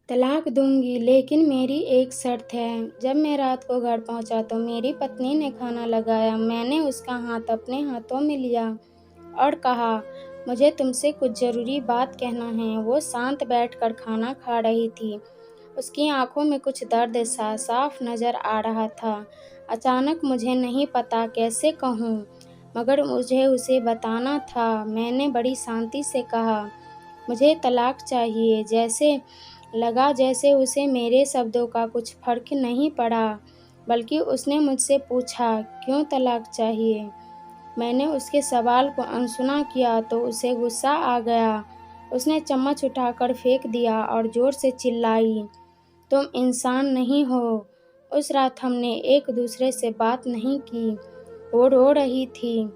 तलाक दूंगी, लेकिन मेरी एक शर्त है। जब मैं रात को घर पहुंचा तो मेरी पत्नी ने खाना लगाया। मैंने उसका हाथ अपने हाथों में लिया और कहा, मुझे तुमसे कुछ ज़रूरी बात कहना है। वो शांत बैठकर खाना खा रही थी। उसकी आंखों में कुछ दर्द सा साफ नज़र आ रहा था। अचानक मुझे नहीं पता कैसे कहूँ, मगर मुझे उसे बताना था। मैंने बड़ी शांति से कहा, मुझे तलाक चाहिए। जैसे उसे मेरे शब्दों का कुछ फ़र्क नहीं पड़ा, बल्कि उसने मुझसे पूछा, क्यों तलाक चाहिए? मैंने उसके सवाल को अनसुना किया तो उसे गुस्सा आ गया। उसने चम्मच उठाकर फेंक दिया और ज़ोर से चिल्लाई, तुम इंसान नहीं हो। उस रात हमने एक दूसरे से बात नहीं की। वो रो रही थी।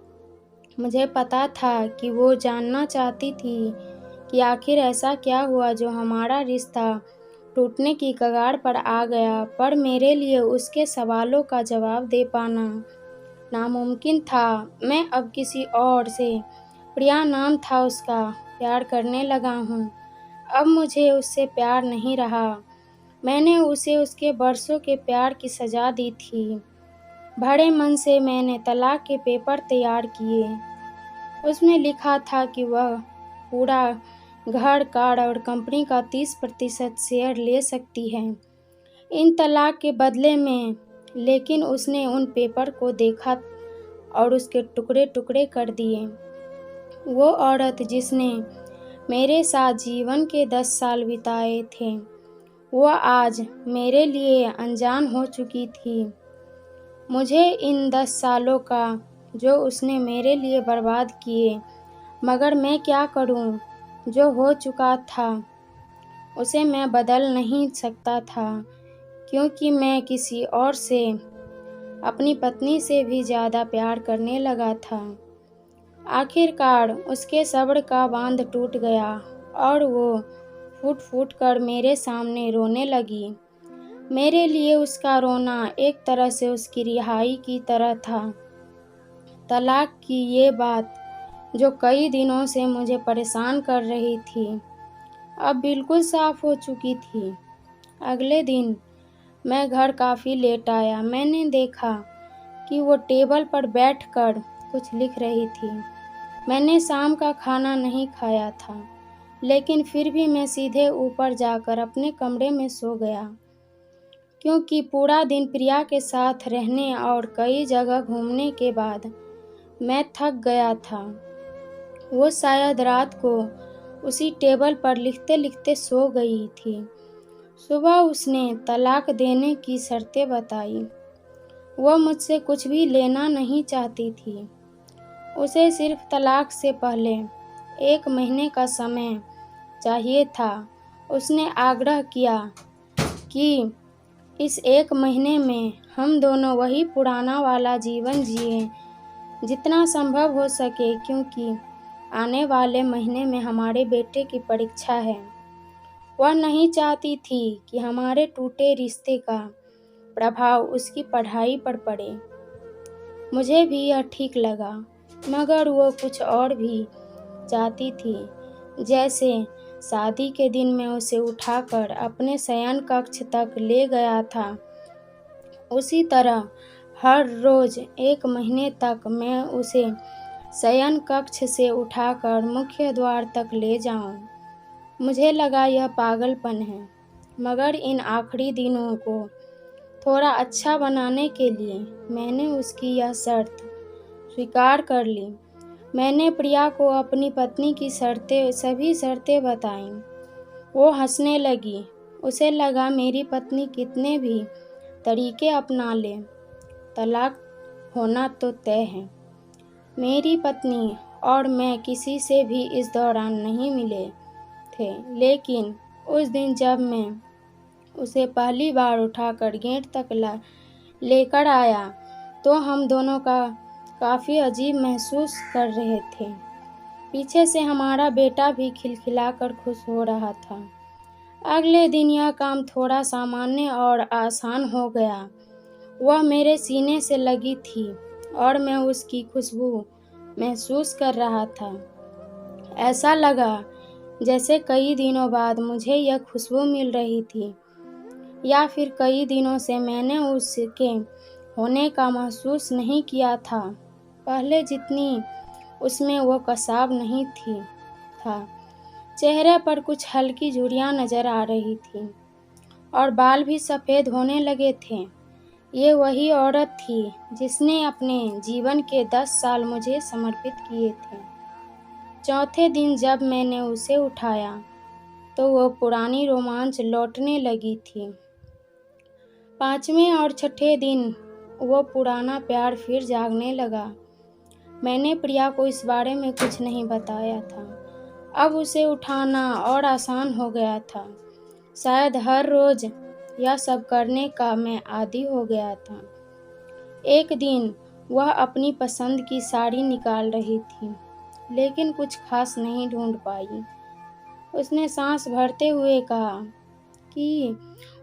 मुझे पता था कि वो जानना चाहती थी कि आखिर ऐसा क्या हुआ जो हमारा रिश्ता टूटने की कगार पर आ गया। पर मेरे लिए उसके सवालों का जवाब दे पाना नामुमकिन था। मैं अब किसी और से, प्रिया नाम था उसका, प्यार करने लगा हूँ। अब मुझे उससे प्यार नहीं रहा। मैंने उसे उसके बरसों के प्यार की सज़ा दी थी। भरे मन से मैंने तलाक के पेपर तैयार किए। उसमें लिखा था कि वह पूरा घर, कार और कंपनी का 30% शेयर ले सकती है इन तलाक के बदले में। लेकिन उसने उन पेपर को देखा और उसके टुकड़े टुकड़े कर दिए। वो औरत जिसने मेरे साथ जीवन के 10 साल बिताए थे, वो आज मेरे लिए अनजान हो चुकी थी। मुझे इन 10 सालों का जो उसने मेरे लिए बर्बाद किए, मगर मैं क्या करूं? जो हो चुका था उसे मैं बदल नहीं सकता था, क्योंकि मैं किसी और से, अपनी पत्नी से भी ज़्यादा प्यार करने लगा था। आखिरकार उसके सब्र का बांध टूट गया और वो फूट फूट कर मेरे सामने रोने लगी। मेरे लिए उसका रोना एक तरह से उसकी रिहाई की तरह था। तलाक की ये बात जो कई दिनों से मुझे परेशान कर रही थी, अब बिल्कुल साफ हो चुकी थी। अगले दिन मैं घर काफ़ी लेट आया। मैंने देखा कि वो टेबल पर बैठकर कुछ लिख रही थी। मैंने शाम का खाना नहीं खाया था, लेकिन फिर भी मैं सीधे ऊपर जाकर अपने कमरे में सो गया, क्योंकि पूरा दिन प्रिया के साथ रहने और कई जगह घूमने के बाद मैं थक गया था। वो शायद रात को उसी टेबल पर लिखते लिखते सो गई थी। सुबह उसने तलाक देने की शर्तें बताई। वह मुझसे कुछ भी लेना नहीं चाहती थी। उसे सिर्फ तलाक से पहले 1 महीने का समय चाहिए था। उसने आग्रह किया कि इस 1 महीने में हम दोनों वही पुराना वाला जीवन जिए जितना संभव हो सके, क्योंकि आने वाले महीने में हमारे बेटे की परीक्षा है। वह नहीं चाहती थी कि हमारे टूटे रिश्ते का प्रभाव उसकी पढ़ाई पर पड़े। मुझे भी यह ठीक लगा, मगर वो कुछ और भी चाहती थी। जैसे शादी के दिन मैं उसे उठाकर अपने शयन कक्ष तक ले गया था, उसी तरह हर रोज़ 1 महीने तक मैं उसे शयन कक्ष से उठाकर मुख्य द्वार तक ले जाऊं। मुझे लगा यह पागलपन है, मगर इन आखिरी दिनों को थोड़ा अच्छा बनाने के लिए मैंने उसकी यह शर्त स्वीकार कर ली। मैंने प्रिया को अपनी पत्नी की सभी शर्तें बताईं। वो हंसने लगी। उसे लगा मेरी पत्नी कितने भी तरीके अपना ले, तलाक होना तो तय है। मेरी पत्नी और मैं किसी से भी इस दौरान नहीं मिले थे, लेकिन उस दिन जब मैं उसे पहली बार उठाकर गेट तक लेकर आया, तो हम दोनों का काफ़ी अजीब महसूस कर रहे थे। पीछे से हमारा बेटा भी खिलखिलाकर खुश हो रहा था। अगले दिन यह काम थोड़ा सामान्य और आसान हो गया। वह मेरे सीने से लगी थी और मैं उसकी खुशबू महसूस कर रहा था। ऐसा लगा जैसे कई दिनों बाद मुझे यह खुशबू मिल रही थी, या फिर कई दिनों से मैंने उसके होने का महसूस नहीं किया था। पहले जितनी उसमें वो कसाव नहीं था। चेहरे पर कुछ हल्की झुर्रियाँ नजर आ रही थी और बाल भी सफ़ेद होने लगे थे। ये वही औरत थी जिसने अपने जीवन के 10 साल मुझे समर्पित किए थे। चौथे दिन जब मैंने उसे उठाया तो वो पुरानी रोमांच लौटने लगी थी। 5वें और 6ठे दिन वो पुराना प्यार फिर जागने लगा। मैंने प्रिया को इस बारे में कुछ नहीं बताया था। अब उसे उठाना और आसान हो गया था। शायद हर रोज यह सब करने का मैं आदी हो गया था। एक दिन वह अपनी पसंद की साड़ी निकाल रही थी, लेकिन कुछ खास नहीं ढूंढ पाई। उसने सांस भरते हुए कहा कि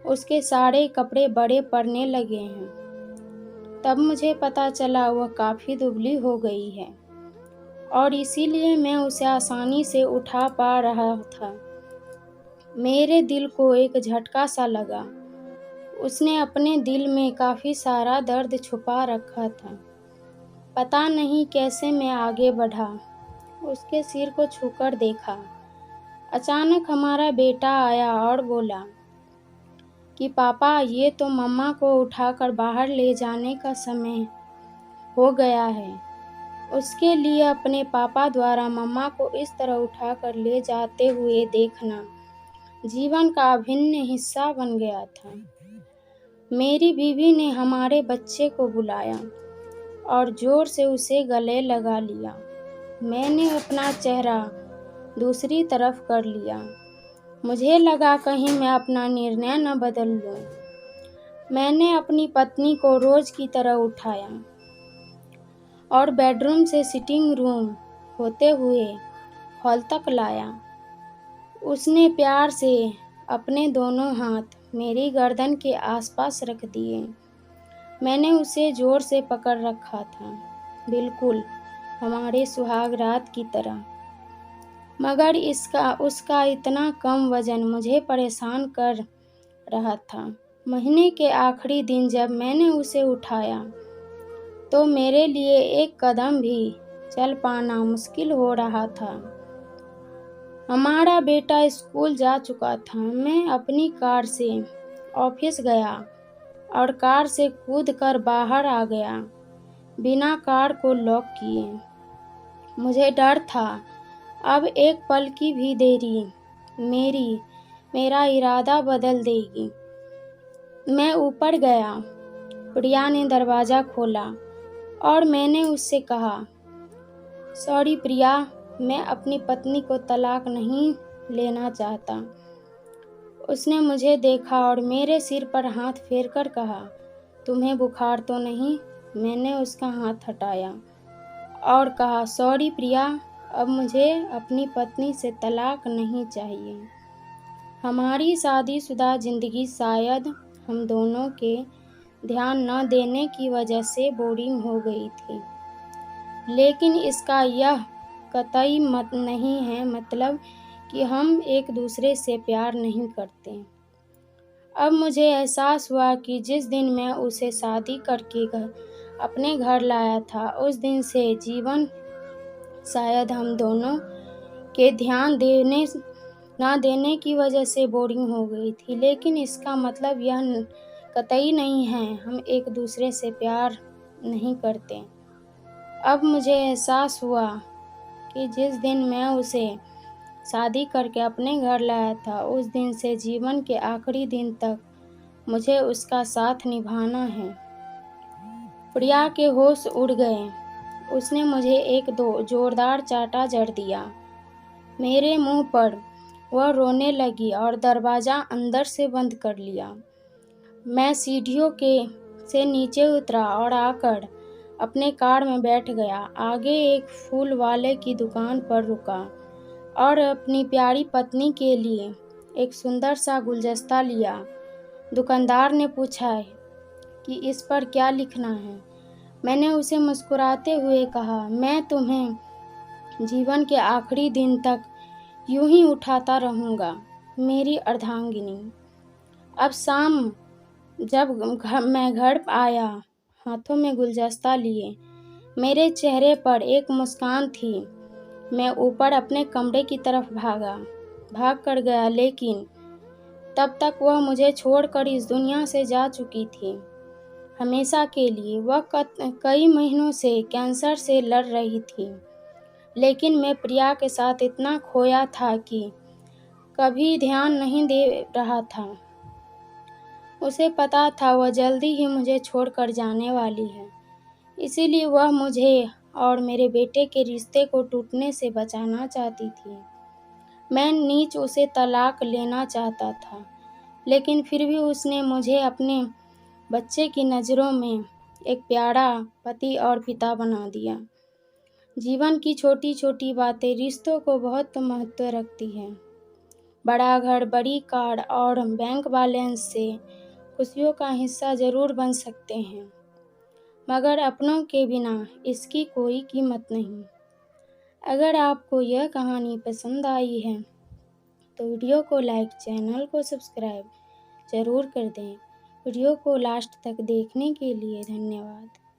उसके सारे कपड़े बड़े पड़ने लगे हैं। तब मुझे पता चला वह काफ़ी दुबली हो गई है और इसीलिए मैं उसे आसानी से उठा पा रहा था। मेरे दिल को एक झटका सा लगा। उसने अपने दिल में काफ़ी सारा दर्द छुपा रखा था। पता नहीं कैसे मैं आगे बढ़ा, उसके सिर को छूकर देखा। अचानक हमारा बेटा आया और बोला कि पापा, ये तो मम्मा को उठाकर बाहर ले जाने का समय हो गया है। उसके लिए अपने पापा द्वारा मम्मा को इस तरह उठाकर ले जाते हुए देखना जीवन का अभिन्न हिस्सा बन गया था। मेरी बीवी ने हमारे बच्चे को बुलाया और जोर से उसे गले लगा लिया। मैंने अपना चेहरा दूसरी तरफ कर लिया। मुझे लगा कहीं मैं अपना निर्णय न बदल लूं। मैंने अपनी पत्नी को रोज की तरह उठाया और बेडरूम से सिटिंग रूम होते हुए हॉल तक लाया। उसने प्यार से अपने दोनों हाथ मेरी गर्दन के आसपास रख दिए। मैंने उसे जोर से पकड़ रखा था, बिल्कुल हमारे सुहाग रात की तरह। मगर उसका इतना कम वजन मुझे परेशान कर रहा था। महीने के आखिरी दिन जब मैंने उसे उठाया तो मेरे लिए एक कदम भी चल पाना मुश्किल हो रहा था। हमारा बेटा स्कूल जा चुका था। मैं अपनी कार से ऑफिस गया और कार से कूदकर बाहर आ गया, बिना कार को लॉक किए। मुझे डर था अब एक पल की भी देरी मेरा इरादा बदल देगी। मैं ऊपर गया। प्रिया ने दरवाज़ा खोला और मैंने उससे कहा, सॉरी प्रिया, मैं अपनी पत्नी को तलाक नहीं लेना चाहता। उसने मुझे देखा और मेरे सिर पर हाथ फेरकर कहा, तुम्हें बुखार तो नहीं? मैंने उसका हाथ हटाया और कहा, सॉरी प्रिया, अब मुझे अपनी पत्नी से तलाक नहीं चाहिए। हमारी शादीशुदा जिंदगी शायद हम दोनों के ध्यान न देने की वजह से बोरिंग हो गई थी, लेकिन इसका यह कतई नहीं है मतलब कि हम एक दूसरे से प्यार नहीं करते। अब मुझे एहसास हुआ कि जिस दिन मैं उसे शादी करके अपने घर लाया था, उस दिन से जीवन शायद हम दोनों के ध्यान ना देने की वजह से बोरिंग हो गई थी, लेकिन इसका मतलब यह कतई नहीं है हम एक दूसरे से प्यार नहीं करते। अब मुझे एहसास हुआ कि जिस दिन मैं उसे शादी करके अपने घर लाया था, उस दिन से जीवन के आखिरी दिन तक मुझे उसका साथ निभाना है। प्रिया के होश उड़ गए। उसने मुझे एक जोरदार चांटा जड़ दिया मेरे मुंह पर। वह रोने लगी और दरवाज़ा अंदर से बंद कर लिया। मैं सीढ़ियों से नीचे उतरा और आकर अपने कार में बैठ गया। आगे एक फूल वाले की दुकान पर रुका और अपनी प्यारी पत्नी के लिए एक सुंदर सा गुलदस्ता लिया। दुकानदार ने पूछा कि इस पर क्या लिखना है। मैंने उसे मुस्कुराते हुए कहा, मैं तुम्हें जीवन के आखिरी दिन तक यूं ही उठाता रहूँगा मेरी अर्धांगिनी। अब शाम जब मैं घर आया, हाथों में गुलदस्ता लिए, मेरे चेहरे पर एक मुस्कान थी। मैं ऊपर अपने कमरे की तरफ भाग कर गया, लेकिन तब तक वह मुझे छोड़कर इस दुनिया से जा चुकी थी, हमेशा के लिए। वह कई महीनों से कैंसर से लड़ रही थी, लेकिन मैं प्रिया के साथ इतना खोया था कि कभी ध्यान नहीं दे रहा था। उसे पता था वह जल्दी ही मुझे छोड़कर जाने वाली है, इसीलिए वह मुझे और मेरे बेटे के रिश्ते को टूटने से बचाना चाहती थी। मैं नीच उसे तलाक लेना चाहता था, लेकिन फिर भी उसने मुझे अपने बच्चे की नज़रों में एक प्यारा पति और पिता बना दिया। जीवन की छोटी छोटी बातें रिश्तों को बहुत महत्व रखती हैं। बड़ा घर, बड़ी कार और बैंक बैलेंस से खुशियों का हिस्सा ज़रूर बन सकते हैं, मगर अपनों के बिना इसकी कोई कीमत नहीं। अगर आपको यह कहानी पसंद आई है तो वीडियो को लाइक, चैनल को सब्सक्राइब ज़रूर कर दें। वीडियो को लास्ट तक देखने के लिए धन्यवाद।